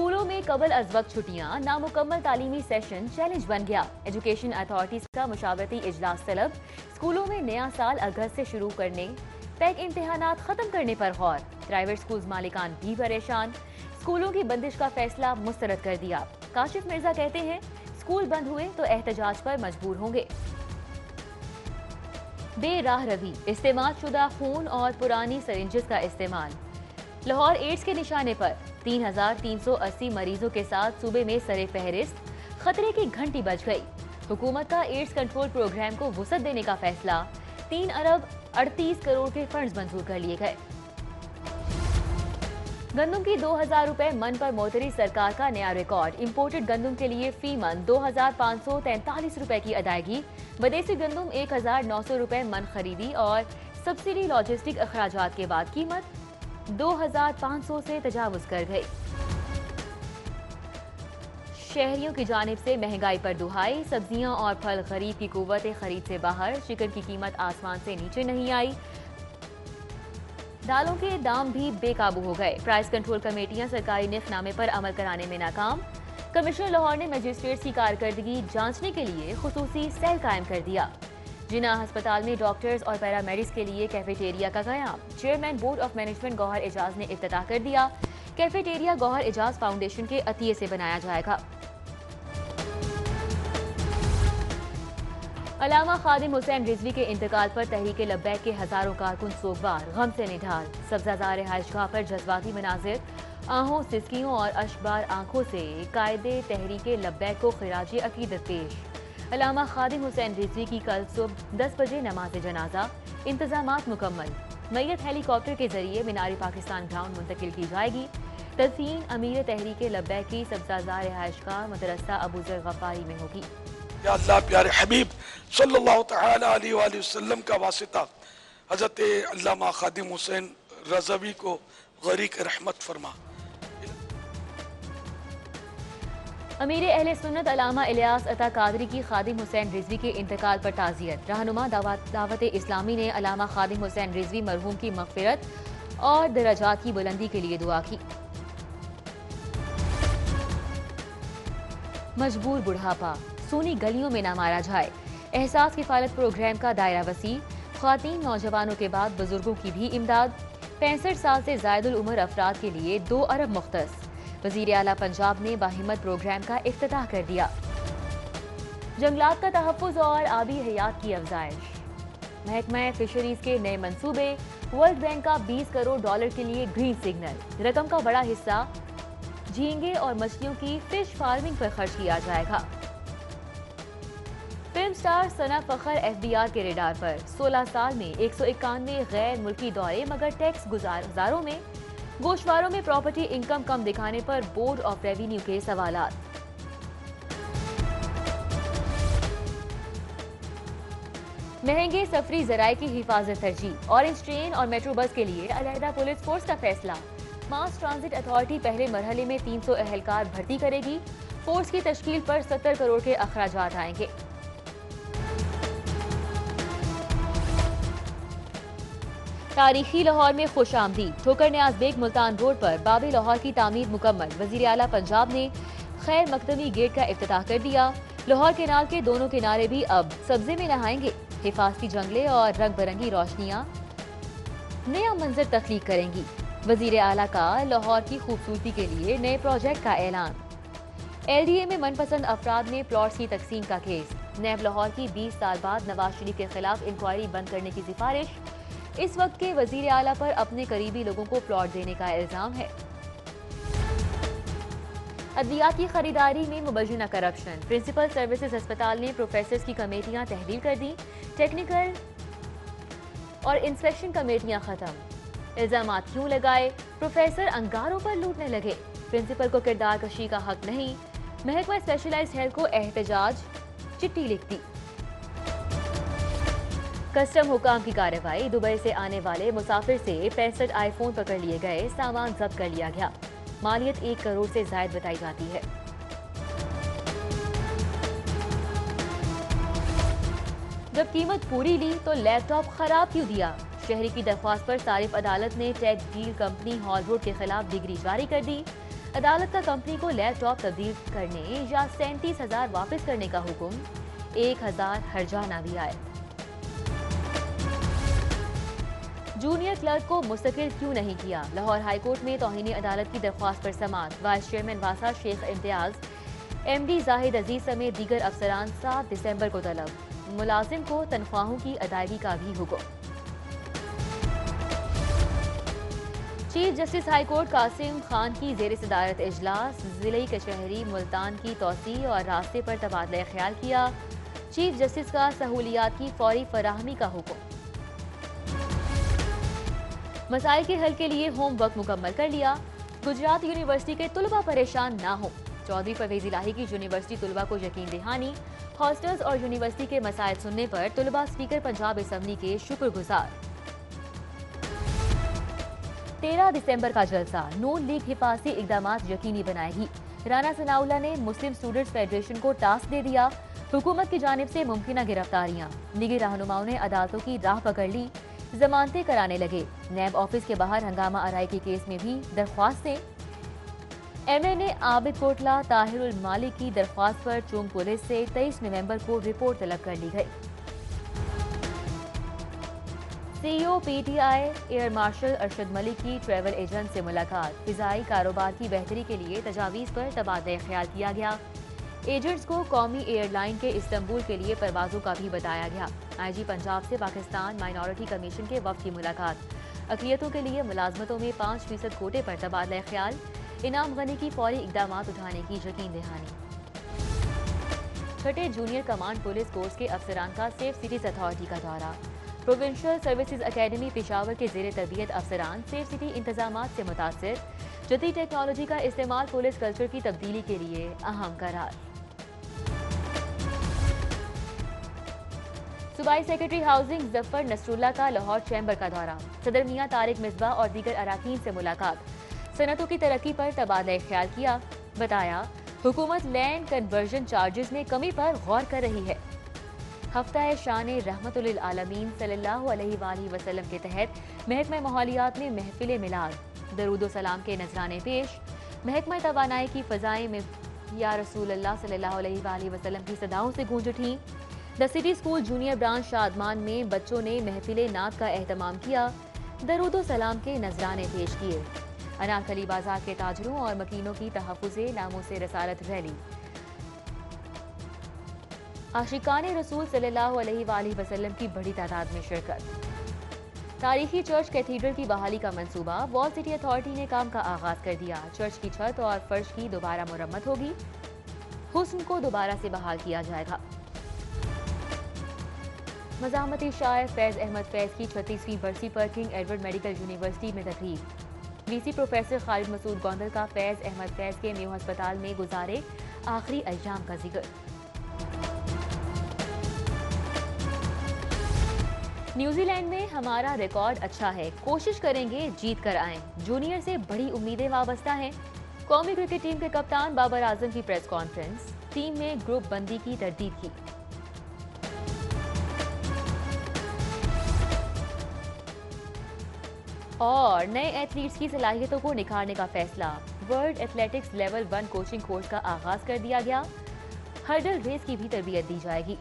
स्कूलों में कबल अज वक्त छुट्टियां, नामुकम्मल तालीमी सेशन चैलेंज बन गया। एजुकेशन अथॉरिटीज का मुशावरती इजलास तलब। स्कूलों में नया साल अगस्त से शुरू करने, पैक इम्तिहानात खत्म करने पर गौर। प्राइवेट स्कूल मालिकान भी परेशान। स्कूलों की बंदिश का फैसला मुस्तरद कर दिया। काशिफ मिर्जा कहते हैं स्कूल बंद हुए तो एहतजाज पर मजबूर होंगे। बेराह रवी, इस्तेमाल शुदा खून और पुरानी सरिंजेस का इस्तेमाल। लाहौर एड्स के निशाने पर 3,380 मरीजों के साथ सूबे में सरे फहरिस्त। खतरे की घंटी बज गई। हुकूमत का एड्स कंट्रोल प्रोग्राम को वुसअत देने का फैसला। 3 अरब 38 करोड़ के फंड्स मंजूर कर लिए गए। गंदम की 2,000 रुपए मन पर मोतरी सरकार का नया रिकॉर्ड। इंपोर्टेड गंदम के लिए फी मन 2,543 रुपए की अदायगी। विदेशी गंदम 1,900 रुपए मन खरीदी और सब्सिडी लॉजिस्टिक अखराजात के बाद कीमत 2,500 से तजावुज कर गई। शहरियों की जानिब से महंगाई पर दुहाई। सब्जियां और फल गरीब की कुव्वत खरीद से बाहर। चिकन की कीमत आसमान से नीचे नहीं आई। दालों के दाम भी बेकाबू हो गए। प्राइस कंट्रोल कमेटियां सरकारी निफनामे पर अमल कराने में नाकाम। कमिश्नर लाहौर ने मजिस्ट्रेट्स की कारकर्दगी जांचने के लिए खुसूसी सेल कायम कर दिया। जिना अस्पताल में डॉक्टर्स और पैरामेडिक्स के लिए कैफेटेरिया का कयाम। Chairman board of management Gauhar Aijaz ने इफ्तिताह कर दिया। कैफेटेरिया गौहर एजाज फाउंडेशन के अतिये से बनाया जाएगा। अल्लामा खादिम हुसैन रिजवी के इंतकाल पर तहरीक लब्बैक के हजारों कारकुन सोगवार, गम से निढाल। सब्जाजार रिहाइशगाह पर जज्बाती मनाजिर। आहों, सिसकियों और अशबार आंखों से कायदे तहरीक लब्बैक को खिराज अकीदत पेश। अल्लामा खादिम हुसैन रिजवी की कल सुबह 10 बजे नमाज जनाजा। इंतजामात मुकम्मल। मैयत हेलीकॉप्टर के जरिए मीनार पाकिस्तान ग्राउंड मुंतकिल की जाएगी। तदफीन अमीर तहरीक लब्बैक की सब्जाजार रिहाइशगाह मदरसा अबू ज़र गफ्फारी में होगी। या अल्लाह प्यारे हबीब सल्लल्लाहु तआला अलैहि वसल्लम का वासिता हजरत अल्लामा खादिम हुसैन रज़वी को गरीक रहमत फरमा। अमीर अहले सुन्नत अल्लामा इलियास अता कादरी की खादिम हुसैन रिजवी के इंतकाल पर ताज़ियत। रहनुमा दावत इस्लामी ने अल्लामा खादिम हुसैन रिजवी मरहूम की मग़फ़िरत और दराजात की बुलंदी के लिए दुआ की। मजबूर बुढ़ापा, सूनी गलियों में न मारा जाए। एहसास किफालत प्रोग्राम का दायरा वसी। ख्वातीन नौजवानों के बाद बुजुर्गों की भी इमदाद। 65 साल से ज़ायदुल उम्र अफराद के लिए 2 अरब मुख्तस। वज़ीर आला पंजाब ने बाहिम्मत प्रोग्राम का इफ्तिताह कर दिया। जंगलात का तहफ़्फ़ुज़ और आबी हयात की अफजाइश। महकमा फिशरीज के नए मंसूबे। वर्ल्ड बैंक का 20 करोड़ डॉलर के लिए ग्रीन सिग्नल। रकम का बड़ा हिस्सा झींगे और मछलियों की फिश फार्मिंग पर खर्च किया जाएगा। फिल्म स्टार सना फखर FBR के रेडार पर। 16 साल में 191 गैर मुल्की दौरे, मगर टैक्स गुजारों में गोशवारों में प्रॉपर्टी इनकम कम दिखाने पर बोर्ड ऑफ रेवेन्यू के सवालात। महंगे सफरी जराये की हिफाजत तरजीह। ऑरेंज ट्रेन और मेट्रो बस के लिए अलहदा पुलिस फोर्स का फैसला। मास ट्रांजिट अथॉरिटी पहले मरहले में 300 अहलकार भर्ती करेगी। फोर्स की तश्कील पर 70 करोड़ के अखराजात आएंगे। तारीखी लाहौर में खुशामदीद। ठोकर न्याज बेग मुल्तान रोड पर बाबे लाहौर की तामीर मुकम्मल। वज़ीर आला पंजाब ने खैर मकदमी गेट का इफ्तिताह कर दिया। लाहौर केनाल के दोनों किनारे भी अब सब्जे में नहाएंगे। हिफाजती जंगले और रंग बिरंगी रोशनियां नया मंजर तख्लीक करेंगी। वज़ीर आला का लाहौर की खूबसूरती के लिए नए प्रोजेक्ट का ऐलान। LDA में मनपसंद अफराद ने प्लॉट्स की तकसीम का केस। नैब लाहौर की 20 साल बाद नवाज शरीफ के खिलाफ इंक्वायरी बंद करने की सिफारिश। इस वक्त के वजीर आला पर अपने करीबी लोगों को प्लॉट देने का इल्जाम है। अदवियात की खरीदारी में मुबैना करप्शन। प्रिंसिपल सर्विसेज अस्पताल ने प्रोफेसर्स की कमेटियां तहलील कर दी। टेक्निकल और इंस्पेक्शन कमेटियां खत्म। इल्जामात क्यों लगाए? प्रोफेसर अंगारों पर लूटने लगे। प्रिंसिपल को किरदार कशी का हक नहीं। महकमा स्पेशलाइज्ड हेल्थ को एहतजाज चिट्ठी लिख दी। कस्टम हुकाम की कार्रवाई। दुबई से आने वाले मुसाफिर से 65 आईफोन पकड़ लिए गए। सामान जब्त कर लिया गया। मालियत 1 करोड़ से ज्यादा बताई जाती है। जब कीमत पूरी ली तो लैपटॉप खराब क्यों दिया? शहरी की दरख्वास्त पर सारिफ अदालत ने tech deal company hall road के खिलाफ डिग्री जारी कर दी। अदालत का कंपनी को लैपटॉप तब्दील करने या 37,000 वापस करने का हुक्म, 1,000 हर्जाना भी आए। जूनियर क्लर्क को मुस्तकिल क्यों नहीं किया? लाहौर हाईकोर्ट में तौहीन अदालत की दरख्वास्त पर समाअत। वाइस चेयरमैन वासा शेख इम्तियाज, MD जाहिद अजीज समेत दीगर अफसरान 7 दिसंबर को तलब। मुलाजिम को तनख्वाहों की अदायगी का भी हुक्म। Chief justice high court Qasim Khan की जेर सदारत इजलास, जिले कचहरी मुल्तान की तोसी और रास्ते पर तबादला ख्याल किया। चीफ जस्टिस का सहूलियात की फौरी फराहमी का हुक्म। मसाइल के हल के लिए होमवर्क मुकम्मल कर लिया। गुजरात यूनिवर्सिटी के तुलबा परेशान ना हो। चौधरी परवेज इलाही की यूनिवर्सिटी तुलबा को यकीन दहानी। हॉस्टल्स और यूनिवर्सिटी के मसाइल सुनने पर तुलबा स्पीकर पंजाब असम्बली के शुक्रगुजार। 13 दिसंबर का जलसा, नून लीग हिफाजती इकदामात यकीनी बनाएगी। राना सनाउल्लाह ने मुस्लिम स्टूडेंट्स फेडरेशन को टास्क दे दिया। हुकूमत की जानिब से मुमकिन गिरफ्तारियां, लीगी रहनुमाओं ने अदालतों की राह पकड़ ली। जमानतें कराने लगे। नैब ऑफिस के बाहर हंगामा आराई के केस में भी दरख्वास्तें। MNA आबिद कोटला ताहिरुल मालिक की दरख्वास्त पर चुंग पुलिस से 23 नवंबर को रिपोर्ट तलब कर ली गई। CEO PTI air marshal Arshad Malik की ट्रैवल एजेंट से मुलाकात। फिजाई कारोबार की बेहतरी के लिए तजावीज़ पर तबादला ख्याल किया गया। एजेंट्स को कौमी एयरलाइन के इस्तांबुल के लिए परवाजों का भी बताया गया। IG पंजाब से पाकिस्तान माइनॉरिटी कमीशन के वफ्द की मुलाकात। अक़लियतों के लिए मुलाजमतों में 5% कोटे पर तबादला ख्याल। इनाम गनी की फौरी इकदामात उठाने की यकीन दहानी। छठे जूनियर कमांड पुलिस कोर्स के अफसरान का सेफ सिटीज अथॉरिटी का दौरा। प्रोविंशियल सर्विसेज अकेडमी पेशावर के जेर तरबियत अफसरान सेफ सिटी इंतजामात से मुतासिर। जदीद टेक्नोलॉजी का इस्तेमाल पुलिस कल्चर की तब्दीली के लिए अहम करार। सूबाई सेक्रेटरी हाउसिंग जफर नसरुल्लाह का लाहौर चैम्बर का दौरा। सदर मियां तारिक मिसबा और दीगर अराकीन से मुलाकात। सनतों की तरक्की पर तबादला ख्याल किया। बताया हुकूमत लैंड कन्वर्जन चार्जेस में कमी पर गौर कर रही है। हफ्ता शान रहमतुल आलमीन सल्लल्लाहु अलैहि वसल्लम के तहत महकमा माहौलियात में महफिल मिलाद, दरूद सलाम के नजराने पेश। महकमा तवानाई की फ़ज़ाएं में या रसूल अल्लाह सल्लल्लाहु अलैहि वसल्लम की सदाओं से गूंज उठी। The city school junior branch Shadman में बच्चों ने महफिल नात का एहतमाम किया। दरूद सलाम के नजराने पेश किए। अनारकली बाजार के ताजरों और मकीनों की तहफ़्फ़ुज़े नामों से रसालत रैली। आशिकाने रसूल सल्लल्लाहु अलैहि वसल्लम की बड़ी तादाद में शिरकत। तारीखी चर्च कैथीड्रल की बहाली का मंसूबा। वॉल सिटी अथॉरिटी ने काम का आगाज कर दिया। चर्च की छत और फर्श की दोबारा मुरम्मत होगी। हुस्न को दोबारा से बहाल किया जाएगा। मज़ाहमती शायर फैज़ अहमद फैज़ की 36वीं बरसी पर किंग एडवर्ड मेडिकल यूनिवर्सिटी में तकरीब। VC प्रोफेसर खालिद मसूद गोंदल का फैज़ अहमद फैज़ के मेयो अस्पताल में गुजारे आखिरी अय्याम का जिक्र। न्यूजीलैंड में हमारा रिकॉर्ड अच्छा है, कोशिश करेंगे जीत कर आएं। जूनियर से बड़ी उम्मीदें वाबस्ता हैं। कौमी क्रिकेट टीम के कप्तान बाबर आजम की प्रेस कॉन्फ्रेंस। टीम में ग्रुप बंदी की तरतीब की। और नए एथलीट्स की सलाहियतों को निखारने का फैसला। World athletics level 1 coaching course का आगाज कर दिया गया। हर्डल रेस की भी तरबियत दी जाएगी।